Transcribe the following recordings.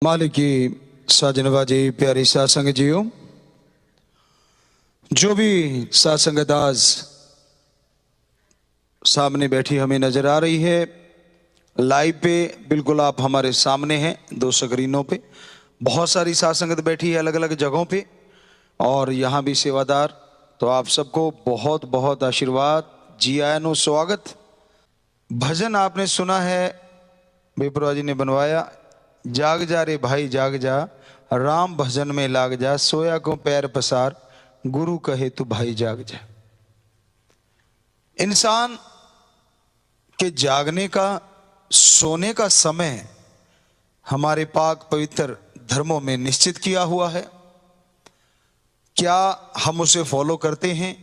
मालिक की साजनवाजी प्यारी सासंग जियो, जो भी सासंगत आज सामने बैठी हमें नजर आ रही है लाइव पे, बिल्कुल आप हमारे सामने हैं दो स्क्रीनों पे। बहुत सारी सासंगत बैठी है अलग अलग जगहों पे और यहाँ भी सेवादार। तो आप सबको बहुत बहुत आशीर्वाद, जी आया नो स्वागत। भजन आपने सुना है, बेपरवा जी ने बनवाया, जाग जा रे भाई जाग जा, राम भजन में लाग जा, सोया को पैर पसार, गुरु कहे तू भाई जाग जा। इंसान के जागने का, सोने का समय हमारे पाक पवित्र धर्मों में निश्चित किया हुआ है। क्या हम उसे फॉलो करते हैं?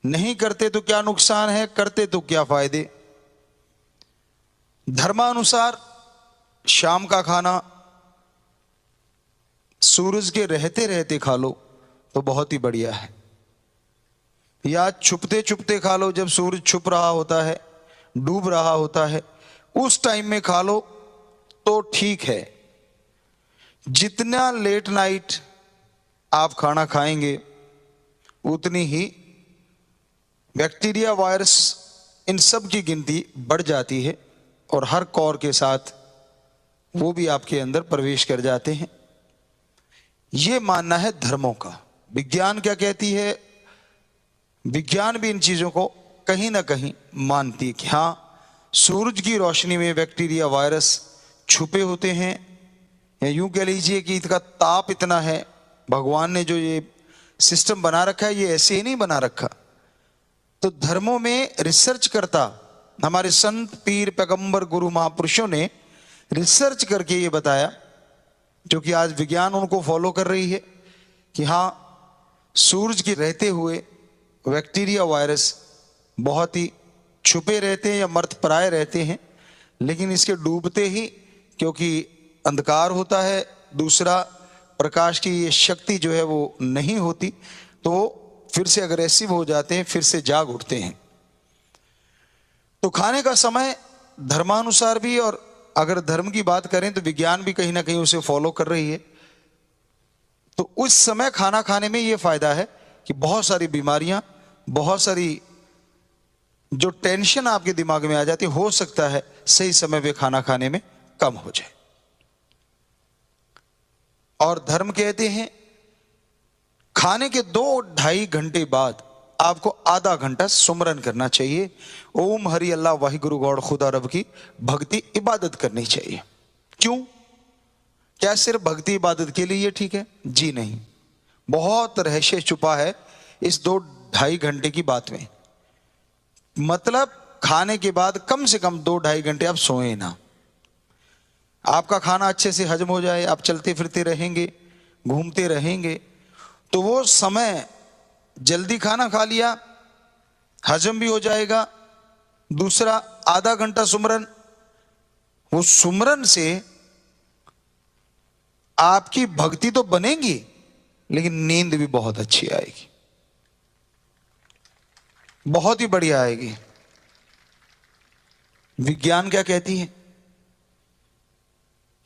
नहीं करते तो क्या नुकसान है, करते तो क्या फायदे? धर्मानुसार शाम का खाना सूरज के रहते रहते खा लो तो बहुत ही बढ़िया है, या छुपते छुपते खा लो, जब सूरज छुप रहा होता है, डूब रहा होता है, उस टाइम में खा लो तो ठीक है। जितना लेट नाइट आप खाना खाएंगे उतनी ही बैक्टीरिया, वायरस, इन सब की गिनती बढ़ जाती है और हर कौर के साथ वो भी आपके अंदर प्रवेश कर जाते हैं। ये मानना है धर्मों का। विज्ञान क्या कहती है? विज्ञान भी इन चीजों को कहीं ना कहीं मानती है कि हाँ, सूरज की रोशनी में बैक्टीरिया, वायरस छुपे होते हैं, या यूं कह लीजिए कि इसका ताप इतना है। भगवान ने जो ये सिस्टम बना रखा है, ये ऐसे ही नहीं बना रखा। तो धर्मों में रिसर्च करता हमारे संत, पीर, पैगंबर, गुरु, महापुरुषों ने रिसर्च करके ये बताया, जो कि आज विज्ञान उनको फॉलो कर रही है, कि हाँ, सूरज के रहते हुए बैक्टीरिया, वायरस बहुत ही छुपे रहते हैं या मर्तप्राय रहते हैं, लेकिन इसके डूबते ही, क्योंकि अंधकार होता है, दूसरा प्रकाश की ये शक्ति जो है वो नहीं होती, तो फिर से अग्रेसिव हो जाते हैं, फिर से जाग उठते हैं। तो खाने का समय धर्मानुसार भी, और अगर धर्म की बात करें तो विज्ञान भी कहीं ना कहीं उसे फॉलो कर रही है। तो उस समय खाना खाने में यह फायदा है कि बहुत सारी बीमारियां, बहुत सारी जो टेंशन आपके दिमाग में आ जाती, हो सकता है सही समय पे खाना खाने में कम हो जाए। और धर्म कहते हैं खाने के 2-2.5 घंटे बाद आपको आधा घंटा सुमरन करना चाहिए। ओम हरि अल्लाह वाहिगुरु गौड़ खुदा रब की भक्ति, इबादत करनी चाहिए। क्यों? क्या सिर्फ भक्ति इबादत के लिए ये ठीक है? जी नहीं, बहुत रहस्य छुपा है इस 2-2.5 घंटे की बात में। मतलब खाने के बाद कम से कम 2-2.5 घंटे आप सोए ना, आपका खाना अच्छे से हजम हो जाए, आप चलते फिरते रहेंगे, घूमते रहेंगे, तो वो समय, जल्दी खाना खा लिया, हजम भी हो जाएगा। दूसरा, आधा घंटा सुमरन, वो सुमरन से आपकी भक्ति तो बनेगी, लेकिन नींद भी बहुत अच्छी आएगी, बहुत ही बढ़िया आएगी। विज्ञान क्या कहती है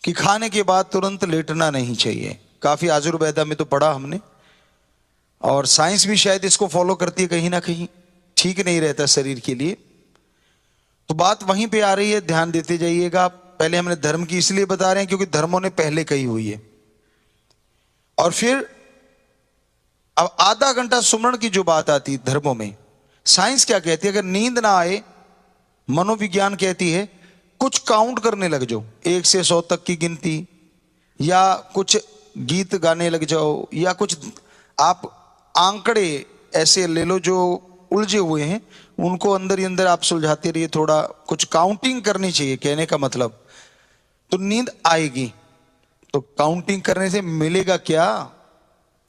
कि खाने के बाद तुरंत लेटना नहीं चाहिए। काफी आयुर्वेदा में तो पढ़ा हमने, और साइंस भी शायद इसको फॉलो करती है कहीं ना कहीं। ठीक नहीं रहता शरीर के लिए। तो बात वहीं पे आ रही है, ध्यान देते जाइएगा। पहले हमने धर्म की इसलिए बता रहे हैं क्योंकि धर्मों ने पहले कही हुई है। और फिर अब आधा घंटा सुमरण की जो बात आती है धर्मों में, साइंस क्या कहती है? अगर नींद ना आए, मनोविज्ञान कहती है कुछ काउंट करने लग जाओ, 1 से 100 तक की गिनती, या कुछ गीत गाने लग जाओ, या कुछ आप आंकड़े ऐसे ले लो जो उलझे हुए हैं, उनको अंदर ही अंदर आप सुलझाते रहिए। थोड़ा कुछ काउंटिंग करनी चाहिए, कहने का मतलब। तो नींद आएगी। तो काउंटिंग करने से मिलेगा क्या?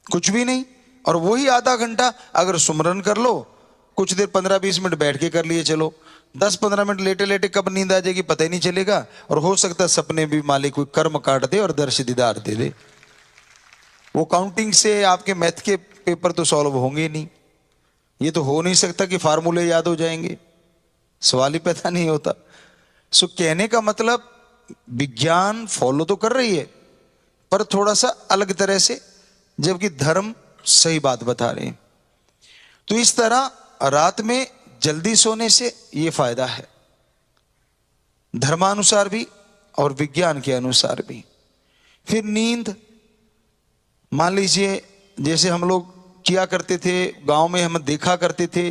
कुछ भी नहीं। और वही आधा घंटा अगर सुमरन कर लो, कुछ देर 15-20 मिनट बैठ के कर लिए, चलो 10-15 मिनट लेटे लेटे कब नींद आ जाएगी पता ही नहीं चलेगा। और हो सकता है सपने भी मालिक कोई कर्म काट दे और दर्श दीदार दे दे। वो काउंटिंग से आपके मैथ के पेपर तो सॉल्व होंगे नहीं। ये तो हो नहीं सकता कि फार्मूले याद हो जाएंगे, सवाल ही पैदा नहीं होता। सो कहने का मतलब, विज्ञान फॉलो तो कर रही है पर थोड़ा सा अलग तरह से, जबकि धर्म सही बात बता रहे हैं। तो इस तरह रात में जल्दी सोने से यह फायदा है, धर्मानुसार भी और विज्ञान के अनुसार भी। फिर नींद, मान लीजिए जैसे हम लोग किया करते थे गांव में, हम देखा करते थे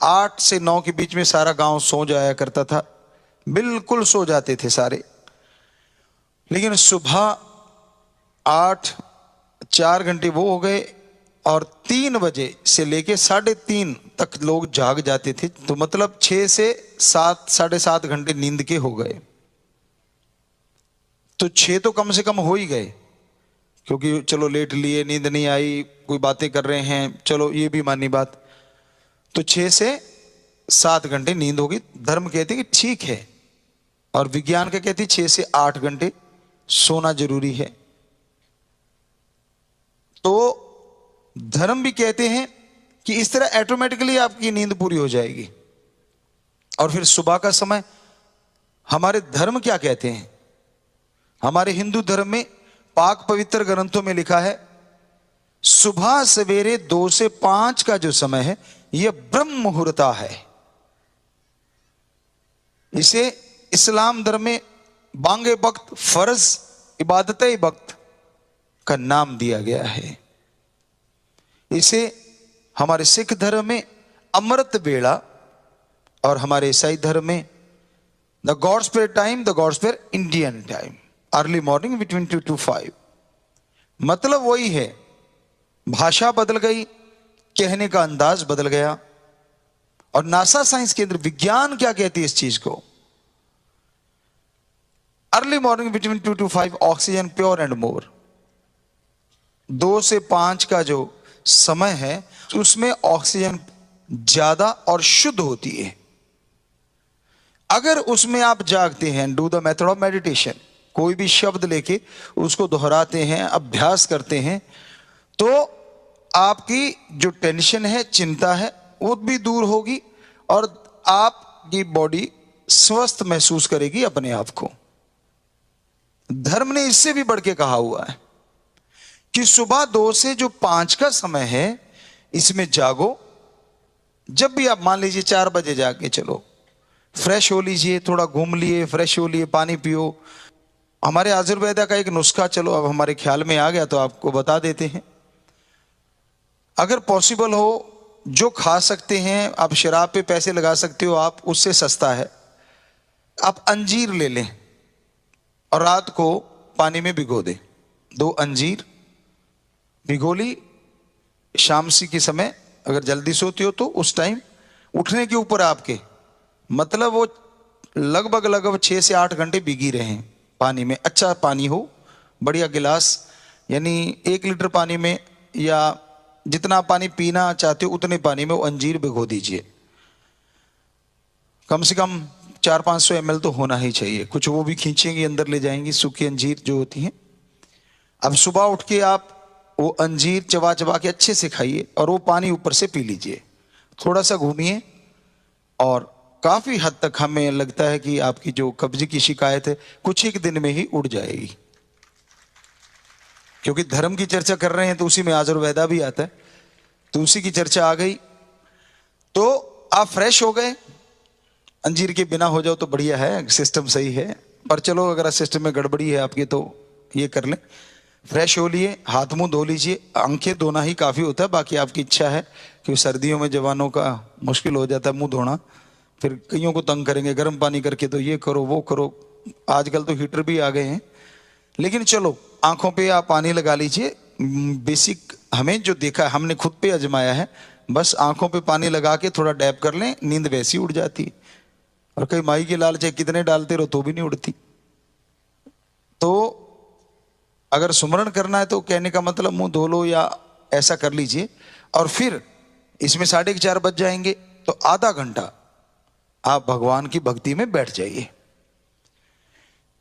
8 से 9 के बीच में सारा गांव सो जाया करता था, बिल्कुल सो जाते थे सारे। लेकिन सुबह 8, 4 घंटे वो हो गए और 3 बजे से लेके 3:30 तक लोग जाग जाते थे। तो मतलब 6 से 7, 7.5 घंटे नींद के हो गए। तो 6 तो कम से कम हो ही गए, क्योंकि चलो लेट लिए, नींद नहीं आई, कोई बातें कर रहे हैं, चलो ये भी मानी बात। तो 6 से 7 घंटे नींद होगी। धर्म कहते कि ठीक है, और विज्ञान का कहते 6 से 8 घंटे सोना जरूरी है। तो धर्म भी कहते हैं कि इस तरह ऑटोमेटिकली आपकी नींद पूरी हो जाएगी। और फिर सुबह का समय, हमारे धर्म क्या कहते हैं? हमारे हिंदू धर्म में पाक पवित्र ग्रंथों में लिखा है सुबह सवेरे 2 से 5 का जो समय है यह ब्रह्म मुहूर्ता है। इसे इस्लाम धर्म में बांगे वक्त, फर्ज इबादत वक्त का नाम दिया गया है। इसे हमारे सिख धर्म में अमृत बेड़ा और हमारे ईसाई धर्म में the gods prayer time, the gods prayer Indian time, early morning between 2 to 5। मतलब वही है, भाषा बदल गई, कहने का अंदाज बदल गया। और नासा साइंस केंद्र विज्ञान क्या कहती है इस चीज को? Early morning between 2 to 5 oxygen pure and more. 2 से 5 का जो समय है उसमें ऑक्सीजन ज्यादा और शुद्ध होती है। अगर उसमें आप जागते हैं, do the method of meditation, कोई भी शब्द लेके उसको दोहराते हैं, अभ्यास करते हैं, तो आपकी जो टेंशन है, चिंता है, वो भी दूर होगी और आपकी बॉडी स्वस्थ महसूस करेगी अपने आप को। धर्म ने इससे भी बढ़ के कहा हुआ है कि सुबह 2 से जो 5 का समय है इसमें जागो। जब भी आप मान लीजिए 4 बजे जाके चलो, फ्रेश हो लीजिए, थोड़ा घूम लिए, फ्रेश हो लिए, पानी पियो। हमारे आयुर्वेदा का एक नुस्खा चलो अब हमारे ख्याल में आ गया तो आपको बता देते हैं। अगर पॉसिबल हो, जो खा सकते हैं, आप शराब पे पैसे लगा सकते हो, आप उससे सस्ता है, आप अंजीर ले लें और रात को पानी में भिगो दें। 2 अंजीर भिगो ली, शाम सी के समय अगर जल्दी सोते हो तो उस टाइम उठने के ऊपर आपके, मतलब वो लगभग 6 से 8 घंटे भीगी रहे हैं पानी में। अच्छा पानी हो, बढ़िया गिलास, यानी 1 लीटर पानी में या जितना पानी पीना चाहते हो उतने पानी में वो अंजीर भिगो दीजिए। कम से कम 400-500 ml तो होना ही चाहिए। कुछ वो भी खींचेंगी, अंदर ले जाएंगी, सूखी अंजीर जो होती हैं। अब सुबह उठ के आप वो अंजीर चबा चबा के अच्छे से खाइए और वो पानी ऊपर से पी लीजिए। थोड़ा सा घूमिए और काफी हद तक हमें लगता है कि आपकी जो कब्ज की शिकायत है कुछ एक दिन में ही उड़ जाएगी। क्योंकि धर्म की चर्चा कर रहे हैं तो उसी में आयुर्वेदा भी आता है, तो उसी की चर्चा आ गई। तो आप फ्रेश हो गए, अंजीर के बिना हो जाओ तो बढ़िया है, सिस्टम सही है। पर चलो अगर सिस्टम में गड़बड़ी है आपके तो ये कर लें। फ्रेश हो लिए, हाथ मुंह धो लीजिए, आंखें धोना ही काफी होता है, बाकी आपकी इच्छा है। क्योंकि सर्दियों में जवानों का मुश्किल हो जाता है मुंह धोना, फिर कईयों को तंग करेंगे गर्म पानी करके, तो ये करो वो करो। आजकल तो हीटर भी आ गए हैं, लेकिन चलो आंखों पे आप पानी लगा लीजिए। बेसिक हमें जो देखा है, हमने खुद पे आजमाया है, बस आंखों पे पानी लगा के थोड़ा डैप कर लें, नींद वैसी उड़ जाती है। और कई माई के लाल चाहे कितने डालते रहो तो भी नहीं उड़ती। तो अगर सुमरण करना है तो कहने का मतलब मुंह धो लो या ऐसा कर लीजिए। और फिर इसमें 4:30 बज जाएंगे तो आधा घंटा आप भगवान की भक्ति में बैठ जाइए।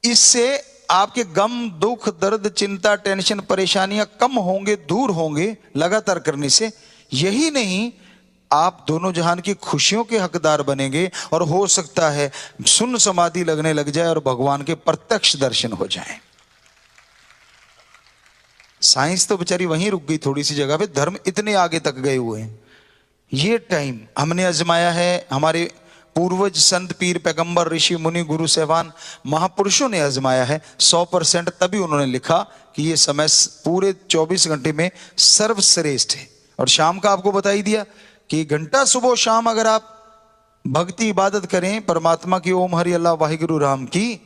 इससे आपके गम, दुख, दर्द, चिंता, टेंशन, परेशानियां कम होंगे, दूर होंगे लगातार करने से। यही नहीं, आप दोनों जहान की खुशियों के हकदार बनेंगे और हो सकता है सुन्न समाधि लगने लग जाए और भगवान के प्रत्यक्ष दर्शन हो जाएं। साइंस तो बेचारी वहीं रुक गई थोड़ी सी जगह पे, धर्म इतने आगे तक गए हुए हैं। ये टाइम हमने आजमाया है, हमारे पूर्वज संत पीर पैगंबर ऋषि मुनि गुरु सहबान महापुरुषों ने आजमाया है 100%। तभी उन्होंने लिखा कि ये समय पूरे 24 घंटे में सर्वश्रेष्ठ है। और शाम का आपको बता ही दिया कि घंटा सुबह शाम अगर आप भक्ति इबादत करें परमात्मा की, ओम हरि अल्लाह वाहिगुरु राम की,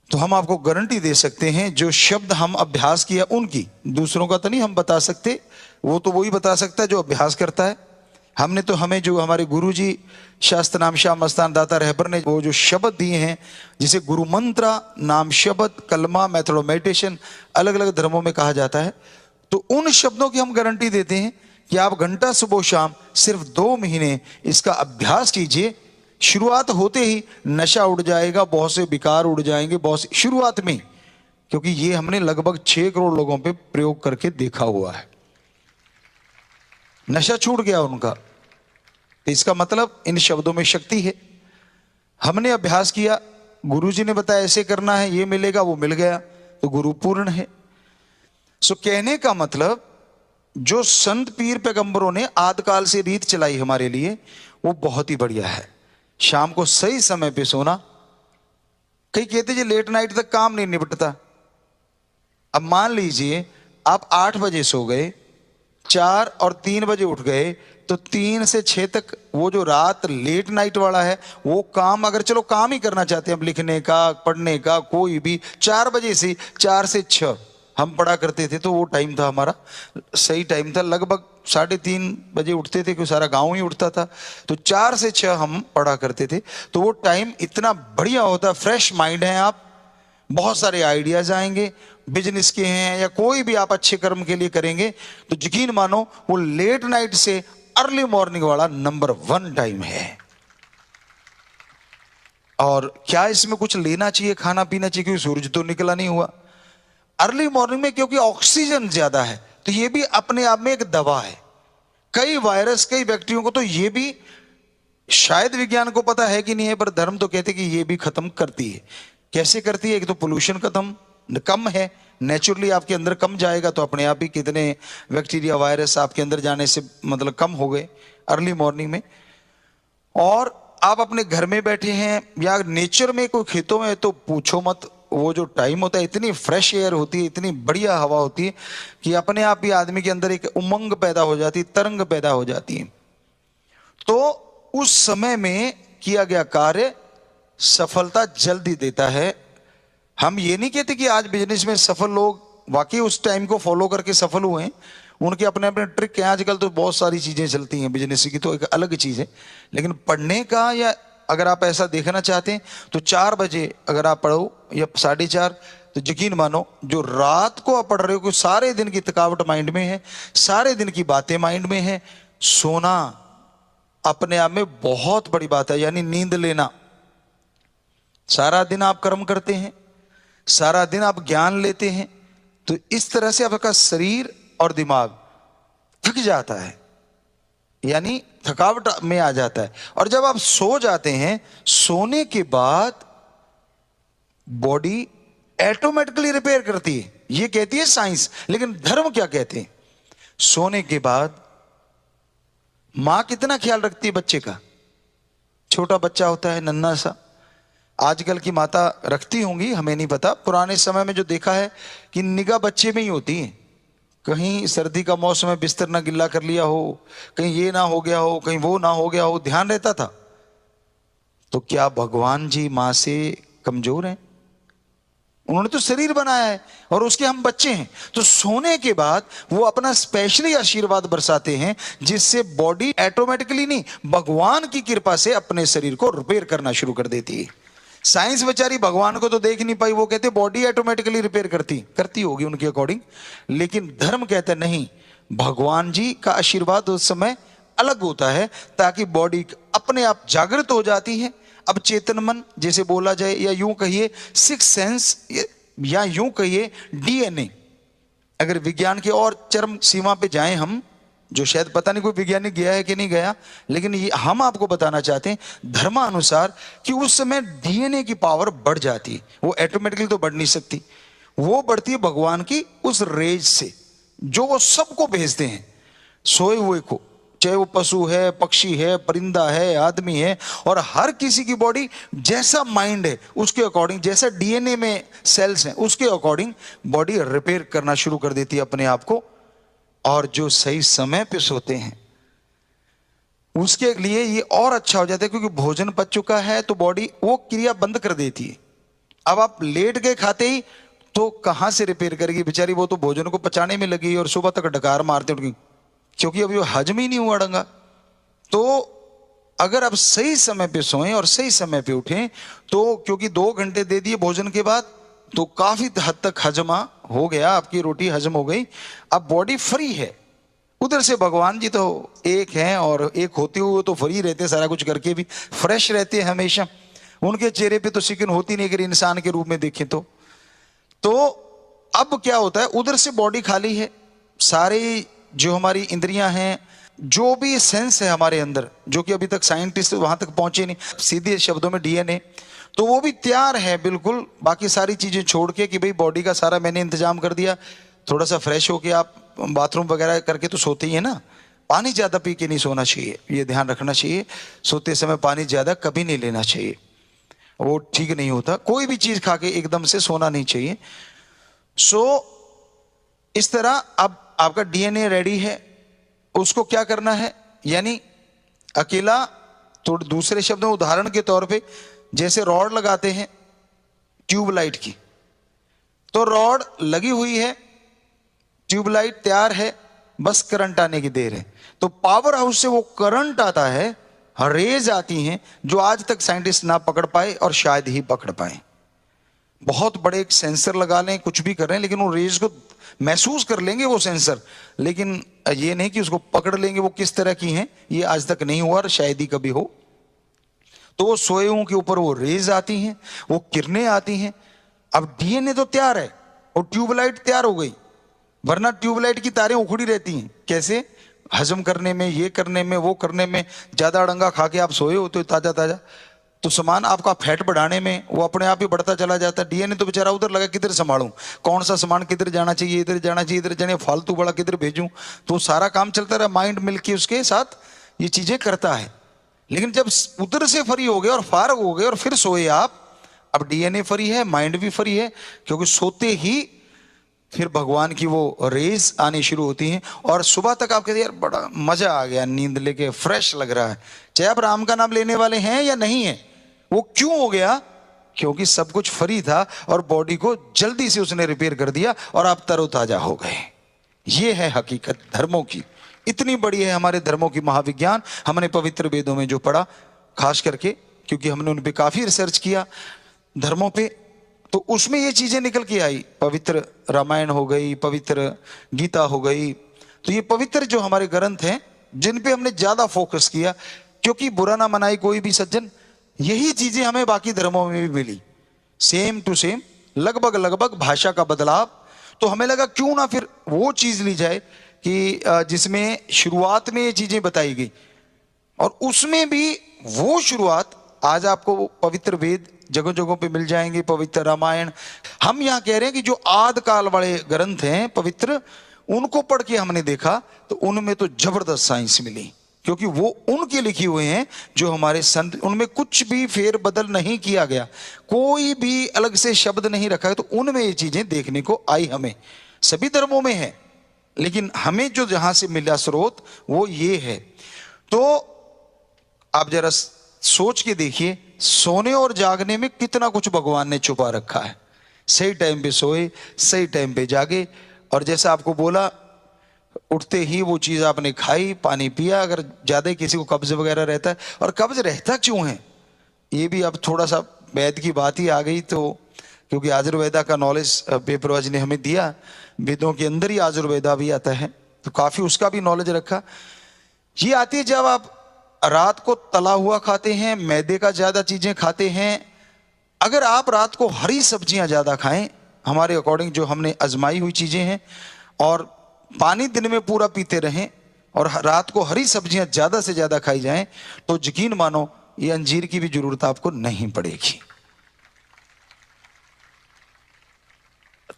तो हम आपको गारंटी दे सकते हैं जो शब्द हम अभ्यास किया उनकी, दूसरों का तो नहीं हम बता सकते, वो तो वही बता सकता है जो अभ्यास करता है। हमने तो, हमें जो हमारे गुरुजी शास्त्र नाम शाह मस्तान दाता रहबर ने वो जो शब्द दिए हैं, जिसे गुरु मंत्रा नाम शब्द, कलमा, मेथड ऑफ मेडिटेशन अलग अलग धर्मों में कहा जाता है, तो उन शब्दों की हम गारंटी देते हैं कि आप घंटा सुबह शाम सिर्फ 2 महीने इसका अभ्यास कीजिए। शुरुआत होते ही नशा उड़ जाएगा, बहुत से विकार उड़ जाएंगे, बहुत से शुरुआत में, क्योंकि ये हमने लगभग 6 करोड़ लोगों पे प्रयोग करके देखा हुआ है, नशा छूट गया उनका। तो इसका मतलब इन शब्दों में शक्ति है। हमने अभ्यास किया, गुरुजी ने बताया ऐसे करना है, ये मिलेगा, वो मिल गया, तो गुरु पूर्ण है। सो कहने का मतलब जो संत पीर पैगंबरों ने आदिकाल से रीत चलाई हमारे लिए, वो बहुत ही बढ़िया है। शाम को सही समय पे सोना। कई कहते जी लेट नाइट तक काम नहीं निपटता। अब मान लीजिए आप 8 बजे सो गए, 4 और 3 बजे उठ गए, तो 3 से 6 तक वो जो रात लेट नाइट वाला है, वो काम, अगर चलो काम ही करना चाहते हैं हम, लिखने का, पढ़ने का, कोई भी, 4 बजे से 4 से 6 हम पढ़ा करते थे, तो वो टाइम था हमारा, सही टाइम था। लगभग 3:30 बजे उठते थे, क्योंकि सारा गांव ही उठता था, तो 4 से 6 हम पढ़ा करते थे। तो वो टाइम इतना बढ़िया होता, फ्रेश माइंड है आप, बहुत सारे आइडियाज आएंगे, बिजनेस के हैं या कोई भी आप अच्छे कर्म के लिए करेंगे, तो यकीन मानो वो लेट नाइट से अर्ली मॉर्निंग वाला नंबर 1 टाइम है। और क्या इसमें कुछ लेना चाहिए, खाना पीना चाहिए, क्योंकि सूरज तो निकला नहीं हुआ अर्ली मॉर्निंग में, क्योंकि ऑक्सीजन ज्यादा है, तो ये भी अपने आप में एक दवा है। कई वायरस, कई बैक्टीरिया को तो ये भी शायद विज्ञान को पता है कि नहीं है, पर धर्म तो कहते कि ये भी खत्म करती है। कैसे करती है? एक तो पोल्यूशन कम है, नेचुरली आपके अंदर कम जाएगा, तो अपने आप ही कितने बैक्टीरिया वायरस आपके अंदर जाने से मतलब कम हो गए अर्ली मॉर्निंग में। और आप अपने घर में बैठे हैं या नेचर में, कोई खेतों में, तो पूछो मत, वो जो टाइम होता है, इतनी फ्रेश एयर होती है, इतनी बढ़िया हवा होती है कि अपने आप ही आदमी के अंदर एक उमंग पैदा हो जाती है, तरंग पैदा हो जाती है। तो उस समय में किया गया कार्य सफलता जल्दी देता है। हम ये नहीं कहते कि आज बिजनेस में सफल लोग वाकई उस टाइम को फॉलो करके सफल हुए हैं, उनके अपने अपने ट्रिक हैं। आजकल तो बहुत सारी चीजें चलती हैं बिजनेस की, तो एक अलग चीज है। लेकिन पढ़ने का, या अगर आप ऐसा देखना चाहते हैं, तो 4 बजे अगर आप पढ़ो या 4:30, तो यकीन मानो जो रात को आप पढ़ रहे हो, सारे दिन की थकावट माइंड में है, सारे दिन की बातें माइंड में है, सोना अपने आप में बहुत बड़ी बात है, यानी नींद लेना। सारा दिन आप कर्म करते हैं, सारा दिन आप ज्ञान लेते हैं, तो इस तरह से आपका शरीर और दिमाग थक जाता है, यानी थकावट में आ जाता है। और जब आप सो जाते हैं, सोने के बाद बॉडी ऑटोमेटिकली रिपेयर करती है, ये कहती है साइंस। लेकिन धर्म क्या कहते हैं? सोने के बाद मां कितना ख्याल रखती है बच्चे का? छोटा बच्चा होता है नन्हा सा, आजकल की माता रखती होंगी, हमें नहीं पता। पुराने समय में जो देखा है कि निगाह बच्चे में ही होती है, कहीं सर्दी का मौसम है, बिस्तर ना गिल्ला कर लिया हो, कहीं ये ना हो गया हो, कहीं वो ना हो गया हो, ध्यान रहता था। तो क्या भगवान जी मां से कमजोर हैं? उन्होंने तो शरीर बनाया है और उसके हम बच्चे हैं। तो सोने के बाद वो अपना स्पेशली आशीर्वाद बरसाते हैं, जिससे बॉडी ऑटोमेटिकली नहीं, भगवान की कृपा से अपने शरीर को रिपेयर करना शुरू कर देती है। साइंस बेचारी भगवान को तो देख नहीं पाई, वो कहते बॉडी ऑटोमेटिकली रिपेयर करती होगी उनके अकॉर्डिंग। लेकिन धर्म कहता नहीं, भगवान जी का आशीर्वाद उस समय अलग होता है, ताकि बॉडी अपने आप जागृत हो जाती है। अब चेतन मन जैसे बोला जाए, या यूं कहिए 6 सेंस, या यूं कहिए DNA, अगर विज्ञान के और चरम सीमा पे जाएं हम, जो शायद पता नहीं कोई वैज्ञानिक गया है कि नहीं गया, लेकिन ये हम आपको बताना चाहते हैं धर्मानुसार कि उस समय डीएनए की पावर बढ़ जाती है। वो ऑटोमेटिकली तो बढ़ नहीं सकती, वो बढ़ती है भगवान की उस रेज से जो वो सबको भेजते हैं, सोए हुए को, चाहे वो पशु है, पक्षी है, परिंदा है, आदमी है, और हर किसी की बॉडी जैसा माइंड है उसके अकॉर्डिंग, जैसा डीएनए में सेल्स हैं उसके अकॉर्डिंग बॉडी रिपेयर करना शुरू कर देती है अपने आप को। और जो सही समय पे सोते हैं उसके लिए ये और अच्छा हो जाता है, क्योंकि भोजन पच चुका है तो बॉडी वो क्रिया बंद कर देती है। अब आप लेट गए खाते ही तो कहां से रिपेयर करेगी बेचारी, वो तो भोजन को पचाने में लगी और सुबह तक डकार मारते उठगी, क्योंकि अभी वो हजम ही नहीं हुआ ढंगा। तो अगर आप सही समय पे सोएं और सही समय पे उठें तो, क्योंकि 2 घंटे दे दिए भोजन के बाद तो काफी हद तक हजमा हो गया, आपकी रोटी हजम हो गई, अब बॉडी फ्री है। उधर से भगवान जी तो एक हैं और एक होते हुए तो फ्री रहते, सारा कुछ करके भी फ्रेश रहते हैं हमेशा। उनके चेहरे पे तो सिकन होती नहीं अगर इंसान के रूप में देखें तो अब क्या होता है, उधर से बॉडी खाली है, सारे जो हमारी इंद्रियां हैं, जो भी सेंस है हमारे अंदर, जो कि अभी तक साइंटिस्ट वहां तक पहुंचे नहीं, सीधे शब्दों में डीएनए, तो वो भी तैयार है बिल्कुल बाकी सारी चीजें छोड़ के कि भाई बॉडी का सारा मैंने इंतजाम कर दिया, थोड़ा सा फ्रेश होके आप बाथरूम वगैरह करके तो सोते ही है ना। पानी ज्यादा पी के नहीं सोना चाहिए, ये ध्यान रखना चाहिए, सोते समय पानी ज्यादा कभी नहीं लेना चाहिए, वो ठीक नहीं होता। कोई भी चीज खा के एकदम से सोना नहीं चाहिए। सो इस तरह अब आपका डीएनए रेडी है, उसको क्या करना है, यानी अकेला, तो दूसरे शब्दों में उदाहरण के तौर पे जैसे रॉड लगाते हैं ट्यूबलाइट की, तो रॉड लगी हुई है, ट्यूबलाइट तैयार है, बस करंट आने की देर है। तो पावर हाउस से वो करंट आता है, रेज आती हैं जो आज तक साइंटिस्ट ना पकड़ पाए और शायद ही पकड़ पाए। बहुत बड़े एक सेंसर लगा लें, कुछ भी कर रहे हैं, लेकिन वो रेज को महसूस कर लेंगे वो सेंसर, लेकिन ये नहीं कि उसको पकड़ लेंगे वो किस तरह की हैं, ये आज तक नहीं हुआ और शायद ही कभी हो। तो वो सोएओं के ऊपर वो रेज आती हैं, वो किरणें आती हैं। अब डीएनए तो तैयार है और ट्यूबलाइट तैयार हो गई, वरना ट्यूबलाइट की तारें उखड़ी रहती हैं। कैसे? हजम करने में, ये करने में, वो करने में। ज्यादा अड़ंगा खा के आप सोए हो तो ताजा ताजा, तो सामान आपका फैट बढ़ाने में वो अपने आप ही बढ़ता चला जाता है। डीएनए तो बेचारा उधर लगा, किधर संभालूं, कौन सा सामान किधर जाना चाहिए, इधर जाना चाहिए, इधर जाने, फालतू बड़ा किधर भेजूं, तो सारा काम चलता रहा, माइंड मिलके उसके साथ ये चीजें करता है। लेकिन जब उधर से फ्री हो गए और फारग हो गए और फिर सोए आप, अब डीएनए फ्री है, माइंड भी फ्री है, क्योंकि सोते ही फिर भगवान की वो रेज आनी शुरू होती हैं और सुबह तक आप कहते हैं यार बड़ा मजा आ गया, नींद लेके फ्रेश लग रहा है, चाहे आप राम का नाम लेने वाले हैं या नहीं है। वो क्यों हो गया? क्योंकि सब कुछ फ्री था और बॉडी को जल्दी से उसने रिपेयर कर दिया और आप तरोताजा हो गए। ये है हकीकत धर्मों की, इतनी बड़ी है हमारे धर्मों की महाविज्ञान। हमने पवित्र वेदों में जो पढ़ा, खास करके क्योंकि हमने उन पे काफी रिसर्च किया धर्मों पे, तो उसमें ये चीजें निकल के आई। पवित्र रामायण हो गई, पवित्र गीता हो गई, तो ये पवित्र जो हमारे ग्रंथ हैं जिन पे हमने ज्यादा फोकस किया, क्योंकि बुरा ना मनाए कोई भी सज्जन, यही चीजें हमें बाकी धर्मों में भी मिली, सेम टू सेम, लगभग लगभग भाषा का बदलाव। तो हमें लगा क्यों ना फिर वो चीज ली जाए कि जिसमें शुरुआत में ये चीजें बताई गई, और उसमें भी वो शुरुआत आज आपको पवित्र वेद जगह जगहों पे मिल जाएंगे, पवित्र रामायण। हम यहाँ कह रहे हैं कि जो आद काल वाले ग्रंथ हैं पवित्र, उनको पढ़ के हमने देखा तो उनमें तो जबरदस्त साइंस मिली, क्योंकि वो उनके लिखे हुए हैं जो हमारे संत, उनमें कुछ भी फेर बदल नहीं किया गया, कोई भी अलग से शब्द नहीं रखा है। तो उनमें ये चीजें देखने को आई, हमें सभी धर्मों में है, लेकिन हमें जो जहां से मिला स्रोत वो ये है। तो आप जरा सोच के देखिए, सोने और जागने में कितना कुछ भगवान ने छुपा रखा है। सही टाइम पे सोए, सही टाइम पे जागे, और जैसा आपको बोला उठते ही वो चीज आपने खाई, पानी पिया। अगर ज्यादा किसी को कब्ज वगैरह रहता है, और कब्ज रहता क्यों है ये भी अब थोड़ा सा वैद की बात ही आ गई, तो क्योंकि आयुर्वेदा का नॉलेज बेपरवाज ने हमें दिया, वेदों के अंदर ही आयुर्वेदा भी आता है, तो काफी उसका भी नॉलेज रखा। ये आती है जब आप रात को तला हुआ खाते हैं, मैदे का ज्यादा चीजें खाते हैं। अगर आप रात को हरी सब्जियां ज्यादा खाएं, हमारे अकॉर्डिंग जो हमने आजमाई हुई चीजें हैं, और पानी दिन में पूरा पीते रहें, और रात को हरी सब्जियां ज्यादा से ज्यादा खाई जाएं तो यकीन मानो ये अंजीर की भी जरूरत आपको नहीं पड़ेगी।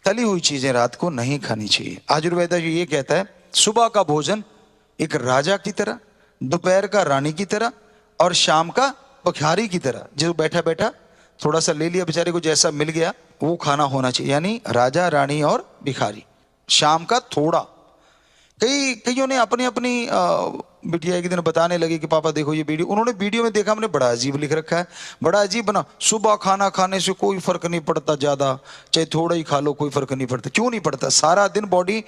तली हुई चीजें रात को नहीं खानी चाहिए। आयुर्वेद ये कहता है सुबह का भोजन एक राजा की तरह, दोपहर का रानी की तरह और शाम का भिखारी की तरह। जो बैठा बैठा थोड़ा सा ले लिया, बेचारे को जैसा मिल गया वो खाना होना चाहिए। यानी राजा, रानी और भिखारी। शाम का थोड़ा। कईयों ने अपनी अपनी बिटिया एक दिन बताने लगी कि पापा देखो ये वीडियो, उन्होंने वीडियो में देखा हमने बड़ा अजीब लिख रखा है, बड़ा अजीब बना। सुबह खाना खाने से कोई फर्क नहीं पड़ता, ज्यादा चाहे थोड़ा ही खा लो कोई फर्क नहीं पड़ता। क्यों नहीं पड़ता? सारा दिन बॉडी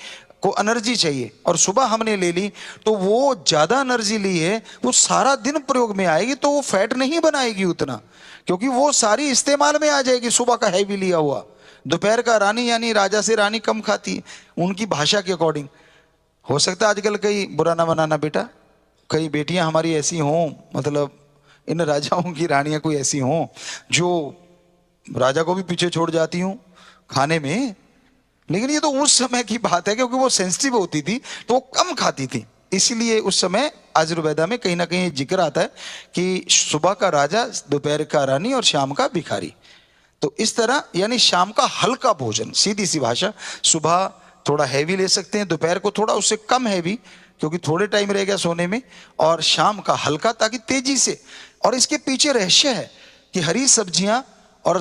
को एनर्जी चाहिए और सुबह हमने ले ली तो वो ज्यादा एनर्जी ली है, वो सारा दिन प्रयोग में आएगी तो वो फैट नहीं बनाएगी उतना, क्योंकि वो सारी इस्तेमाल में आ जाएगी सुबह का हैवी लिया हुआ। दोपहर का रानी यानी राजा से रानी कम खाती है उनकी भाषा के अकॉर्डिंग। हो सकता है आजकल कई बुरा ना बनाना बेटा, कई बेटियां हमारी ऐसी हों, मतलब इन राजाओं की रानियां कोई ऐसी हों जो राजा को भी पीछे छोड़ जाती हूं खाने में, लेकिन ये तो उस समय की बात है क्योंकि वो सेंसिटिव होती थी तो वो कम खाती थी। इसीलिए उस समय आयुर्वेदा में कहीं ना कहीं जिक्र आता है कि सुबह का राजा, दोपहर का रानी और शाम का भिखारी। तो इस तरह यानी शाम का हल्का भोजन, सीधी सी भाषा। सुबह थोड़ा हैवी ले सकते हैं, दोपहर को थोड़ा उससे कम हैवी क्योंकि थोड़े टाइम रह गया सोने में, और शाम का हल्का ताकि तेजी से। और इसके पीछे रहस्य है कि हरी सब्जियां और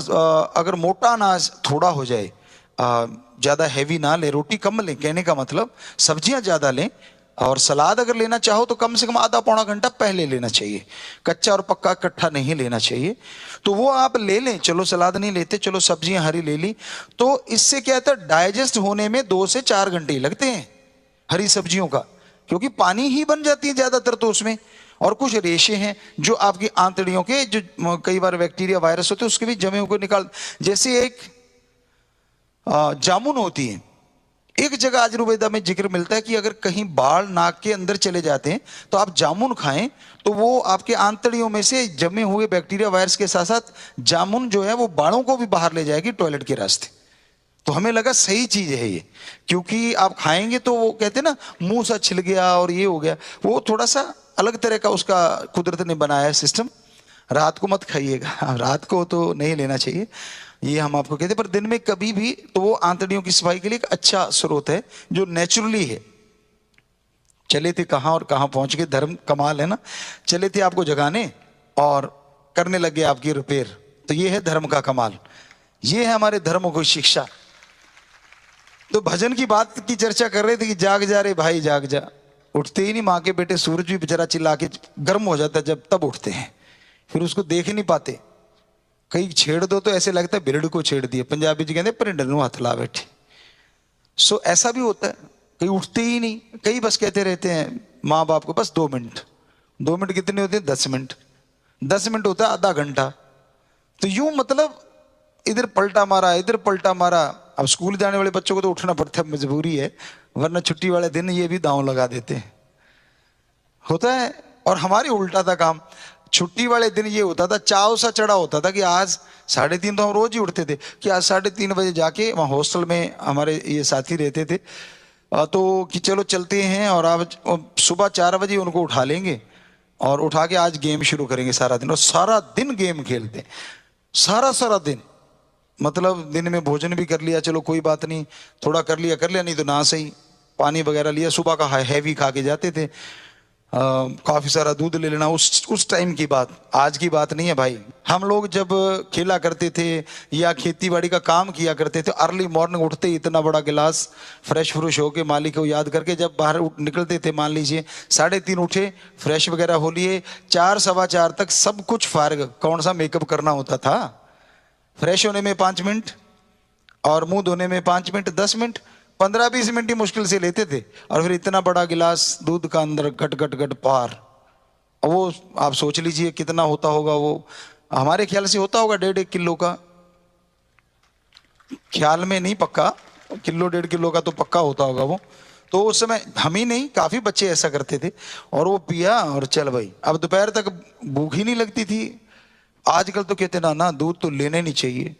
अगर मोटा अनाज थोड़ा हो जाए, ज्यादा हैवी ना ले, रोटी कम लें, कहने का मतलब सब्जियां ज्यादा लें, और सलाद अगर लेना चाहो तो कम से कम आधा पौना घंटा पहले लेना चाहिए, कच्चा और पक्का इकट्ठा नहीं लेना चाहिए। तो वो आप ले लें, चलो सलाद नहीं लेते, चलो सब्जियां हरी ले ली, तो इससे क्या होता है डाइजेस्ट होने में 2 से 4 घंटे लगते हैं हरी सब्जियों का, क्योंकि पानी ही बन जाती है ज्यादातर तो उसमें, और कुछ रेशे हैं जो आपकी आंतड़ियों के, जो कई बार बैक्टीरिया वायरस होते हैं उसके भी जमे हुए निकाल। जैसे एक जामुन होती है, एक जगह आयुर्वेदा में जिक्र मिलता है कि अगर कहीं बाल नाक के अंदर चले जाते हैं तो आप जामुन खाएं तो वो आपके आंतड़ियों में से जमे हुए बैक्टीरिया वायरस के साथ साथ जामुन जो है वो बालों को भी बाहर ले जाएगी टॉयलेट के रास्ते। तो हमें लगा सही चीज है ये, क्योंकि आप खाएंगे तो वो कहते हैं ना मुंह सा छिल गया और ये हो गया, वो थोड़ा सा अलग तरह का उसका कुदरत ने बनाया है सिस्टम। रात को मत खाइएगा, रात को तो नहीं लेना चाहिए ये हम आपको कहते हैं, पर दिन में कभी भी, तो वो आंतड़ियों की सफाई के लिए एक अच्छा स्रोत है जो नेचुरली है। चले थे कहां और कहां पहुंच गए, धर्म कमाल है ना। चले थे आपको जगाने और करने लगे आपकी रिपेयर, तो ये है धर्म का कमाल, ये है हमारे धर्मों की शिक्षा। तो भजन की बात की चर्चा कर रहे थे कि जाग जा रे भाई जाग जा, उठते ही नहीं माँ के बेटे, सूरज भी बेचारा चिल्ला के गर्म हो जाता है जब तब उठते हैं, फिर उसको देख ही नहीं पाते। कई छेड़ दो तो ऐसे लगता है बिरड़ को छेड़ दिए, पंजाबी जी कहते परिंडर नूं हथ ला बैठे। सो ऐसा भी होता है, कई उठते ही नहीं, कई बस कहते रहते हैं माँ बाप को बस 2 मिनट। 2 मिनट कितने होते हैं? 10 मिनट। 10 मिनट होता है आधा घंटा। तो यूं मतलब इधर पलटा मारा इधर पलटा मारा। अब स्कूल जाने वाले बच्चों को तो उठना पड़ता है, मजबूरी है, वरना छुट्टी वाले दिन ये भी दांव लगा देते हैं, होता है। और हमारे उल्टा था काम, छुट्टी वाले दिन ये होता था, चाव सा चढ़ा होता था कि आज 3:30, तो हम रोज ही उठते थे कि आज 3:30 बजे जाके, वहाँ हॉस्टल में हमारे ये साथी रहते थे, तो कि चलो चलते हैं और आज सुबह 4 बजे उनको उठा लेंगे और उठा के आज गेम शुरू करेंगे सारा दिन। और सारा दिन गेम खेलते, सारा दिन, मतलब दिन में भोजन भी कर लिया, चलो कोई बात नहीं, थोड़ा कर लिया नहीं तो ना सही, पानी वगैरह लिया, सुबह का हैवी खा के जाते थे, काफी सारा दूध ले लेना। उस टाइम की बात, आज की बात नहीं है भाई। हम लोग जब खेला करते थे या खेती बाड़ी का काम किया करते थे, अर्ली मॉर्निंग उठते ही इतना बड़ा गिलास फ्रेश फ्रूश होके मालिक को याद करके जब बाहर निकलते थे, मान लीजिए 3:30 उठे, फ्रेश वगैरह हो लिए, 4 सवा 4 तक सब कुछ फारग, कौन सा मेकअप करना होता था, फ्रेश होने में 5 मिनट और मुंह धोने में 5 मिनट, 10 मिनट, 15-20 मिनट ही मुश्किल से लेते थे, और फिर इतना बड़ा गिलास दूध का अंदर गट गट गट पार। वो आप सोच लीजिए कितना होता होगा, वो हमारे ख्याल से होता होगा 1.5 किलो का, ख्याल में नहीं पक्का, किलो 1.5 किलो का तो पक्का होता होगा वो। तो उस समय हम ही नहीं, काफी बच्चे ऐसा करते थे, और वो पिया और चल भाई। अब दोपहर तक भूख ही नहीं लगती थी। आजकल तो कहते ना दूध तो लेने नहीं चाहिए,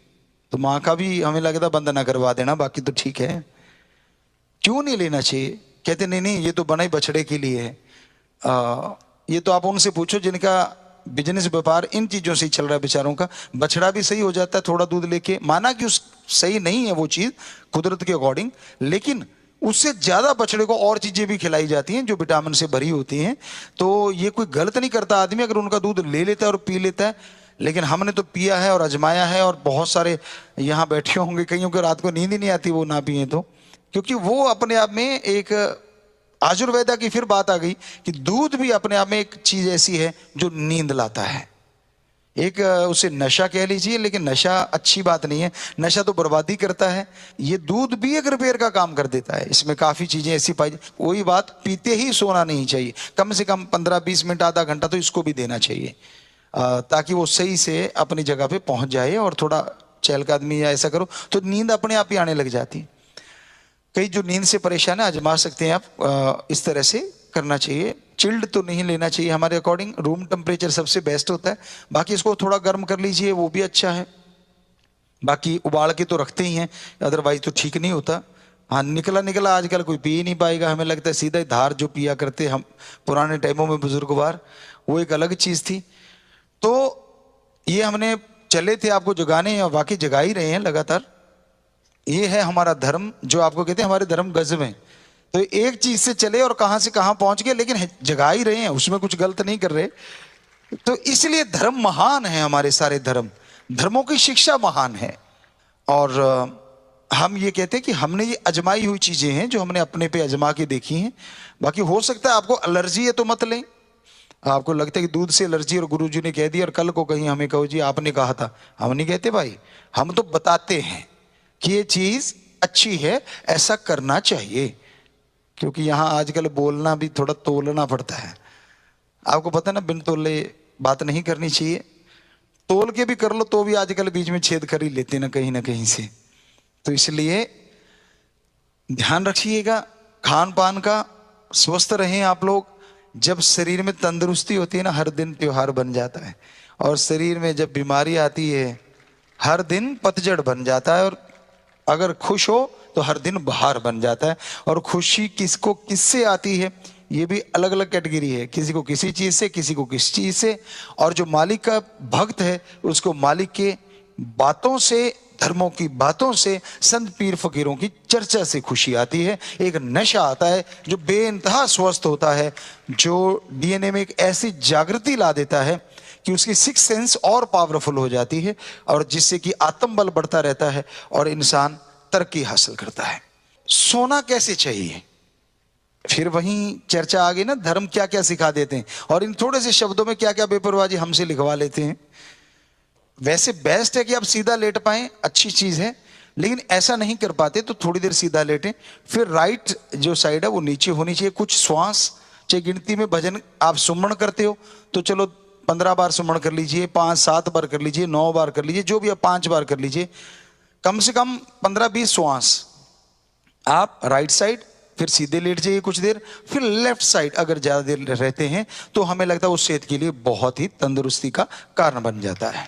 तो माँ का भी हमें लगता बंद ना करवा देना, बाकी तो ठीक है। क्यों नहीं लेना चाहिए? कहते नहीं नहीं, ये तो बना ही बछड़े के लिए है। ये तो आप उनसे पूछो जिनका बिजनेस व्यापार इन चीजों से ही चल रहा है बेचारों का। बछड़ा भी सही हो जाता है थोड़ा दूध लेके, माना कि उस सही नहीं है वो चीज कुदरत के अकॉर्डिंग, लेकिन उससे ज्यादा बछड़े को और चीजें भी खिलाई जाती हैं जो विटामिन से भरी होती हैं। तो ये कोई गलत नहीं करता आदमी अगर उनका दूध ले लेता है और पी लेता है। लेकिन हमने तो पिया है और आजमाया है, और बहुत सारे यहाँ बैठे होंगे कईयों को रात को नींद ही नहीं आती वो ना पिए तो, क्योंकि वो अपने आप में एक आयुर्वेदा की फिर बात आ गई कि दूध भी अपने आप में एक चीज ऐसी है जो नींद लाता है। एक उसे नशा कह लीजिए, लेकिन नशा अच्छी बात नहीं है, नशा तो बर्बादी करता है। ये दूध भी एक रिपेयर का काम कर देता है, इसमें काफी चीजें ऐसी पाई। वही बात, पीते ही सोना नहीं चाहिए, कम से कम 15-20 मिनट आधा घंटा तो इसको भी देना चाहिए, ताकि वो सही से अपनी जगह पे पहुंच जाए। और थोड़ा चहलकदमी या ऐसा करो तो नींद अपने आप ही आने लग जाती है। कई जो नींद से परेशान है आजमा सकते हैं आप, इस तरह से करना चाहिए। चिल्ड तो नहीं लेना चाहिए हमारे अकॉर्डिंग, रूम टेम्परेचर सबसे बेस्ट होता है। बाकी इसको थोड़ा गर्म कर लीजिए, वो भी अच्छा है। बाकी उबाल के तो रखते ही हैं, अदरवाइज तो ठीक नहीं होता। हाँ, निकला निकला आजकल कोई पी ही नहीं पाएगा, हमें लगता है सीधा ही धार जो पिया करते हम पुराने टाइमों में बुजुर्गवार, वो एक अलग चीज थी। तो ये हमने चले थे आपको जगाने, और वाकई जगा ही रहे हैं लगातार। ये है हमारा धर्म, जो आपको कहते हैं हमारे धर्म गजब है। तो एक चीज से चले और कहां से कहां पहुंच गए, लेकिन जगा ही रहे हैं, उसमें कुछ गलत नहीं कर रहे। तो इसलिए धर्म महान है, हमारे सारे धर्म, धर्मों की शिक्षा महान है। और हम ये कहते हैं कि हमने ये अजमाई हुई चीजें हैं जो हमने अपने पे अजमा के देखी हैं। बाकी हो सकता है आपको एलर्जी है तो मत लें, आपको लगता है कि दूध से एलर्जी और गुरुजी ने कह दिया और कल को कहीं हमें कहो जी आपने कहा था। हम नहीं कहते भाई, हम तो बताते हैं कि ये चीज अच्छी है, ऐसा करना चाहिए। क्योंकि यहां आजकल बोलना भी थोड़ा तोलना पड़ता है, आपको पता है ना, बिन तोले बात नहीं करनी चाहिए। तोल के भी कर लो तो भी आजकल बीच में छेद कर ही लेते ना कहीं से। तो इसलिए ध्यान रखिएगा खान पान का, स्वस्थ रहें आप लोग। जब शरीर में तंदुरुस्ती होती है ना, हर दिन त्योहार बन जाता है। और शरीर में जब बीमारी आती है, हर दिन पतझड़ बन जाता है। और अगर खुश हो तो हर दिन बहार बन जाता है। और खुशी किसको किससे आती है, ये भी अलग अलग कैटेगरी है, किसी को किसी चीज से, किसी को किस चीज से। और जो मालिक का भक्त है उसको मालिक के बातों से, धर्मों की बातों से, संत पीर फकीरों की चर्चा से खुशी आती है। एक नशा आता है जो बेइंतहा स्वस्थ होता है, जो डीएनए में एक ऐसी जागृति ला देता है कि उसकी सिक्स सेंस और पावरफुल हो जाती है, और जिससे कि आत्मबल बढ़ता रहता है और इंसान तरक्की हासिल करता है। सोना कैसे चाहिए, फिर वहीं चर्चा आ गई ना, धर्म क्या क्या सिखा देते हैं और इन थोड़े से शब्दों में क्या क्या बेपरवाही हमसे लिखवा लेते हैं। वैसे बेस्ट है कि आप सीधा लेट पाएं, अच्छी चीज है, लेकिन ऐसा नहीं कर पाते तो थोड़ी देर सीधा लेटें। फिर राइट जो साइड है वो नीचे होनी चाहिए। कुछ श्वास, चाहे गिनती में भजन आप सुमरण करते हो तो चलो 15 बार सुमरण कर लीजिए, 5-7 बार कर लीजिए, 9 बार कर लीजिए, जो भी आप 5 बार कर लीजिए। कम से कम 15-20 श्वास आप राइट साइड, फिर सीधे लेट जाइए कुछ देर, फिर लेफ्ट साइड अगर ज्यादा देर रहते हैं तो हमें लगता है उस सेहत के लिए बहुत ही तंदुरुस्ती का कारण बन जाता है।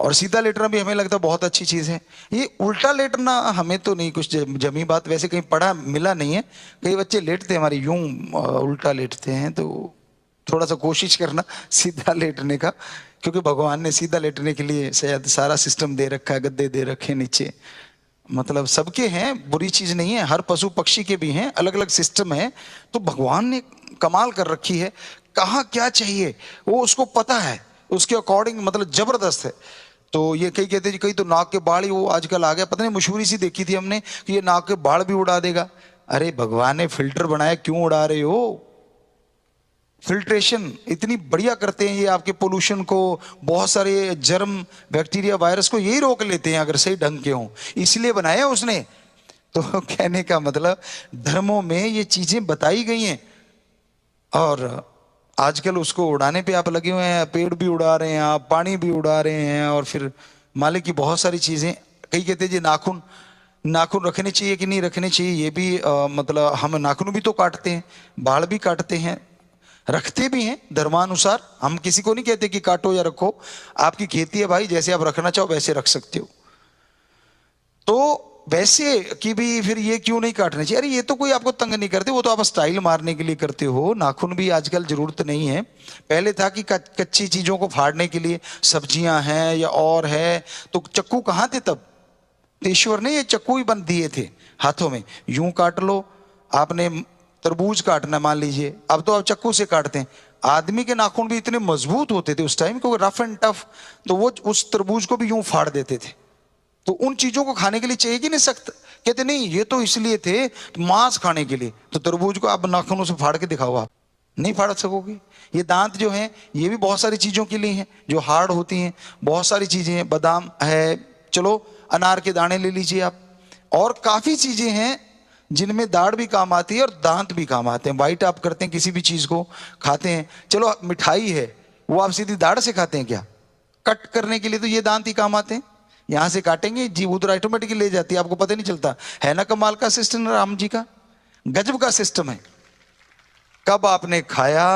और सीधा लेटना भी हमें लगता है बहुत अच्छी चीज है। ये उल्टा लेटना हमें तो नहीं कुछ जमी बात, वैसे कहीं पढ़ा मिला नहीं है। कई बच्चे लेटते हैं हमारे यूं उल्टा लेटते हैं, तो थोड़ा सा कोशिश करना सीधा लेटने का, क्योंकि भगवान ने सीधा लेटने के लिए शायद सारा सिस्टम दे रखा है, गद्दे दे रखे नीचे, मतलब सबके हैं, बुरी चीज नहीं है, हर पशु पक्षी के भी हैं, अलग अलग सिस्टम है। तो भगवान ने कमाल कर रखी है, कहाँ क्या चाहिए वो उसको पता है, उसके अकॉर्डिंग मतलब जबरदस्त है। तो ये कई कहते हैं कई तो नाक के बाल ही वो आजकल आ गया, पता नहीं मशहूरी सी देखी थी हमने कि ये नाक के बाल भी उड़ा देगा। अरे भगवान ने फिल्टर बनाया, क्यों उड़ा रहे हो? फिल्ट्रेशन इतनी बढ़िया करते हैं ये, आपके पोल्यूशन को, बहुत सारे जर्म बैक्टीरिया वायरस को यही रोक लेते हैं अगर सही ढंग के हों, इसलिए बनाया उसने। तो कहने का मतलब धर्मों में ये चीजें बताई गई हैं, और आजकल उसको उड़ाने पे आप लगे हुए हैं। पेड़ भी उड़ा रहे हैं आप, पानी भी उड़ा रहे हैं, और फिर मालिक की बहुत सारी चीजें। कई कहते हैं जी नाखून, नाखून रखने चाहिए कि नहीं रखने चाहिए, ये भी मतलब हम नाखून भी तो काटते हैं, बाल भी काटते हैं, रखते भी हैं धर्मानुसार। हम किसी को नहीं कहते कि काटो या रखो, आपकी खेती है भाई, जैसे आप रखना चाहो वैसे रख सकते हो। तो वैसे कि भी फिर ये क्यों नहीं काटने चाहिए, अरे ये तो कोई आपको तंग नहीं करते, वो तो आप स्टाइल मारने के लिए करते हो। नाखून भी आजकल जरूरत नहीं है। पहले था कि कच्ची चीजों को फाड़ने के लिए, सब्जियां हैं या और है, तो चक्कू कहाँ थे तब? तो ईश्वर ने ये चक्कू ही बंद दिए थे हाथों में, यूं काट लो। आपने तरबूज काटना मान लीजिए, अब तो आप चक्कू से काटते हैं। आदमी के नाखून भी इतने मजबूत होते थे उस टाइम, क्योंकि रफ एंड टफ, तो वो उस तरबूज को भी यूं फाड़ देते थे। तो उन चीजों को खाने के लिए चाहिए कि नहीं सख्त? कहते नहीं, ये तो इसलिए थे मांस खाने के लिए। तो तरबूज को आप नाखूनों से फाड़ के दिखाओ, आप नहीं फाड़ सकोगे। ये दांत जो हैं ये भी बहुत सारी चीजों के लिए हैं जो हार्ड होती हैं, बहुत सारी चीजें हैं, बादाम है, चलो अनार के दाने ले लीजिए आप, और काफी चीजें हैं जिनमें दाढ़ भी काम आती है और दांत भी काम आते हैं। बाइट आप करते हैं किसी भी चीज को, खाते हैं, चलो मिठाई है, वो आप सीधी दाढ़ से खाते हैं क्या? कट करने के लिए तो ये दांत ही काम आते हैं। यहां से काटेंगे जीभ उधर ऑटोमेटिकली ले जाती है, आपको पता नहीं चलता है ना। कमाल का सिस्टम राम जी का, गजब का सिस्टम है। कब आपने खाया,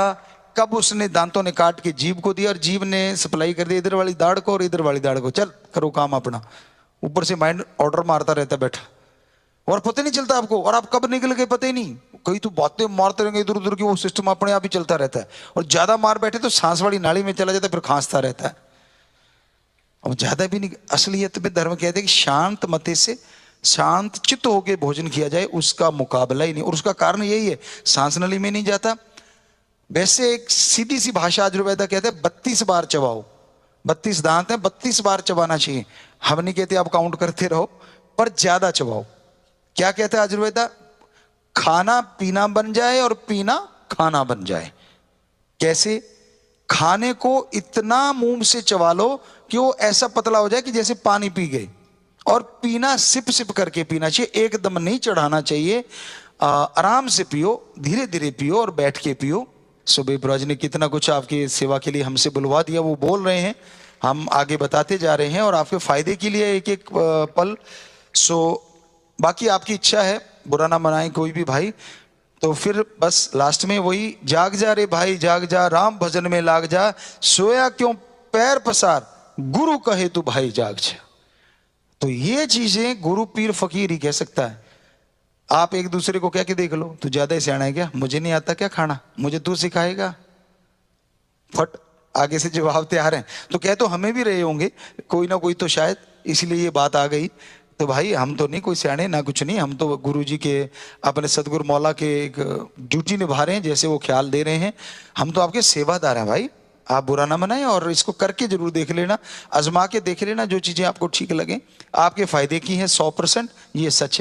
कब उसने दांतों ने काट के जीभ को दिया और जीभ ने सप्लाई कर दिया इधर वाली दाढ़ को और इधर वाली दाढ़ को, चल करो काम अपना। ऊपर से माइंड ऑर्डर मारता रहता बैठा, और पता नहीं चलता आपको, और आप कब निकल गए पता ही नहीं। कई तो बातें मारते रहेंगे इधर उधर की, वो सिस्टम अपने आप ही चलता रहता है। और ज्यादा मार बैठे तो सांस वाली नाली में चला जाता है, फिर खांसता रहता है। अब ज्यादा भी नहीं। असलियत में धर्म कहते हैं कि शांत मते से, शांत चित्त होकर भोजन किया जाए, उसका मुकाबला ही नहीं। और उसका कारण यही है, सांस नली में नहीं जाता। वैसे एक सीधी सी भाषा आयुर्वेदा कहते हैं 32 बार चबाओ। 32 दांत है, 32 बार चबाना चाहिए। हम नहीं कहते आप काउंट करते रहो, पर ज्यादा चबाओ। क्या कहता है आयुर्वेदा? खाना पीना बन जाए और पीना खाना बन जाए। कैसे? खाने को इतना मुंह से चबा लो कि वो ऐसा पतला हो जाए कि जैसे पानी पी गए, और पीना सिप सिप करके पीना चाहिए, एकदम नहीं चढ़ाना चाहिए। आराम से पियो, धीरे धीरे पियो और बैठ के पियो। सुबेबराज ने कितना कुछ आपकी सेवा के लिए हमसे बुलवा दिया, वो बोल रहे हैं, हम आगे बताते जा रहे हैं और आपके फायदे के लिए एक एक पल। बाकी आपकी इच्छा है, बुरा ना मनाए कोई भी भाई। तो फिर बस लास्ट में वही, जाग जा रे भाई जाग जा, राम भजन में लाग जा, सोया क्यों पैर पसार, गुरु कहे तू भाई जाग जा। तो ये चीजें गुरु पीर फकीर ही कह सकता है। आप एक दूसरे को कह के देख लो, तू ज्यादा ही सियाना है क्या, मुझे नहीं आता क्या खाना, मुझे तू सिखाएगा? फट आगे से जवाब तैयार है। तो कह तो हमें भी रहे होंगे कोई ना कोई, तो शायद इसलिए ये बात आ गई। तो भाई हम तो नहीं कोई सियाने ना कुछ नहीं, हम तो गुरु जी के, अपने सतगुरु मौला के एक ड्यूटी निभा रहे हैं, जैसे वो ख्याल दे रहे हैं। हम तो आपके सेवादार हैं भाई, आप बुरा ना मनाएं। और इसको करके जरूर देख लेना, आजमा के देख लेना, जो चीजें आपको ठीक लगे, आपके फायदे की हैं 100%, ये सच है।